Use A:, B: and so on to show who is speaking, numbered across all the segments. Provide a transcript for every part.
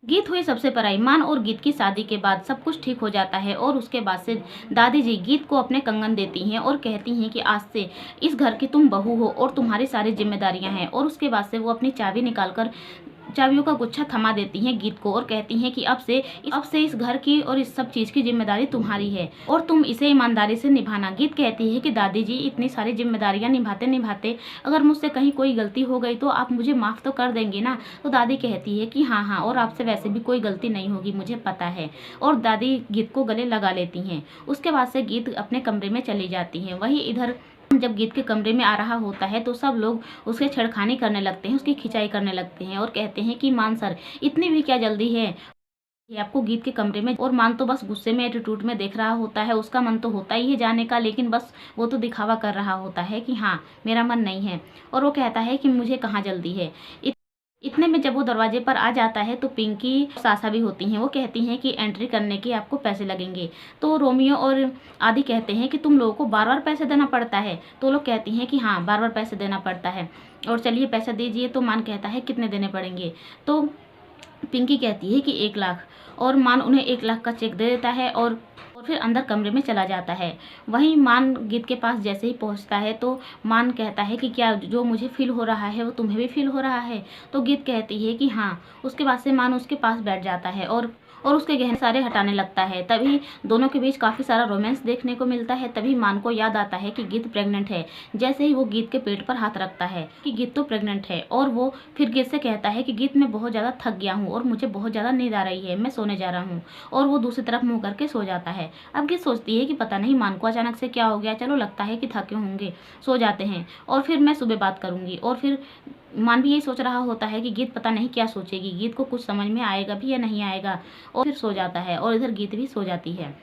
A: गीत हुई सबसे पराई। मान और गीत की शादी के बाद सब कुछ ठीक हो जाता है और उसके बाद से दादी जी गीत को अपने कंगन देती हैं और कहती हैं कि आज से इस घर की तुम बहू हो और तुम्हारी सारी जिम्मेदारियां हैं। और उसके बाद से वो अपनी चाबी निकालकर चाबियों का गुच्छा थमा देती हैं गीत को और कहती हैं कि अब से इस घर की और इस सब चीज़ की जिम्मेदारी तुम्हारी है और तुम इसे ईमानदारी से निभाना। गीत कहती है कि दादी जी इतनी सारी जिम्मेदारियां निभाते निभाते अगर मुझसे कहीं कोई गलती हो गई तो आप मुझे माफ़ तो कर देंगे ना। तो दादी कहती है कि हाँ हाँ, और आपसे वैसे भी कोई गलती नहीं होगी, मुझे पता है। और दादी गीत को गले लगा लेती हैं। उसके बाद से गीत अपने कमरे में चली जाती हैं। वहीं इधर जब गीत के कमरे में आ रहा होता है तो सब लोग उसके छेड़खानी करने लगते हैं, उसकी खिंचाई करने लगते हैं और कहते हैं कि मान सर इतनी भी क्या जल्दी है ये आपको गीत के कमरे में। और मान तो बस गुस्से में एटीट्यूड में देख रहा होता है, उसका मन तो होता ही है जाने का, लेकिन बस वो तो दिखावा कर रहा होता है कि हाँ मेरा मन नहीं है। और वो कहता है कि मुझे कहाँ जल्दी है। इतने में जब वो दरवाजे पर आ जाता है तो पिंकी सासा भी होती हैं। वो कहती हैं कि एंट्री करने के आपको पैसे लगेंगे। तो रोमियो और आदि कहते हैं कि तुम लोगों को बार बार पैसे देना पड़ता है। तो लोग कहती हैं कि हाँ बार बार पैसे देना पड़ता है और चलिए पैसे दीजिए। तो मान कहता है कितने देने पड़ेंगे। तो पिंकी कहती है कि 1 लाख। और मान उन्हें 1 लाख का चेक दे देता है और फिर अंदर कमरे में चला जाता है। वहीं मान गीत के पास जैसे ही पहुंचता है तो मान कहता है कि क्या जो मुझे फील हो रहा है वो तुम्हें भी फील हो रहा है। तो गीत कहती है कि हाँ। उसके बाद से मान उसके पास बैठ जाता है और उसके गहने सारे हटाने लगता है। तभी दोनों के बीच काफ़ी सारा रोमांस देखने को मिलता है। तभी मान को याद आता है कि गीत प्रेग्नेंट है। जैसे ही वो गीत के पेट पर हाथ रखता है कि गीत तो प्रेग्नेंट है और वो फिर गीत से कहता है कि गीत मैं बहुत ज़्यादा थक गया हूँ और मुझे बहुत ज़्यादा नींद आ रही है, मैं सोने जा रहा हूँ। और वो दूसरी तरफ मुँह करके सो जाता है। अब गीत सोचती है कि पता नहीं मान को अचानक से क्या हो गया, चलो लगता है कि थके होंगे, सो जाते हैं और फिर मैं सुबह बात करूँगी। और फिर मान भी यही सोच रहा होता है कि गीत पता नहीं क्या सोचेगी, गीत को कुछ समझ में आएगा भी या नहीं आएगा। और फिर सो जाता है और इधर गीत भी सो जाती है।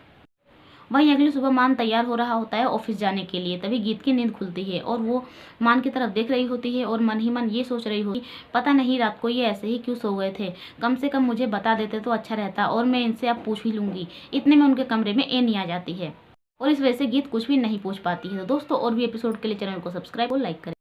A: वहीं अगली सुबह मान तैयार हो रहा होता है ऑफिस जाने के लिए। तभी गीत की नींद खुलती है और वो मान की तरफ देख रही होती है और मन ही मन ये सोच रही होती पता नहीं रात को ये ऐसे ही क्यों सो गए थे, कम से कम मुझे बता देते तो अच्छा रहता और मैं इनसे अब पूछ भी लूँगी। इतने में उनके कमरे में एनी आ जाती है और इस वजह से गीत कुछ भी नहीं पूछ पाती है। तो दोस्तों और भी एपिसोड के लिए चैनल को सब्सक्राइब और लाइक करें।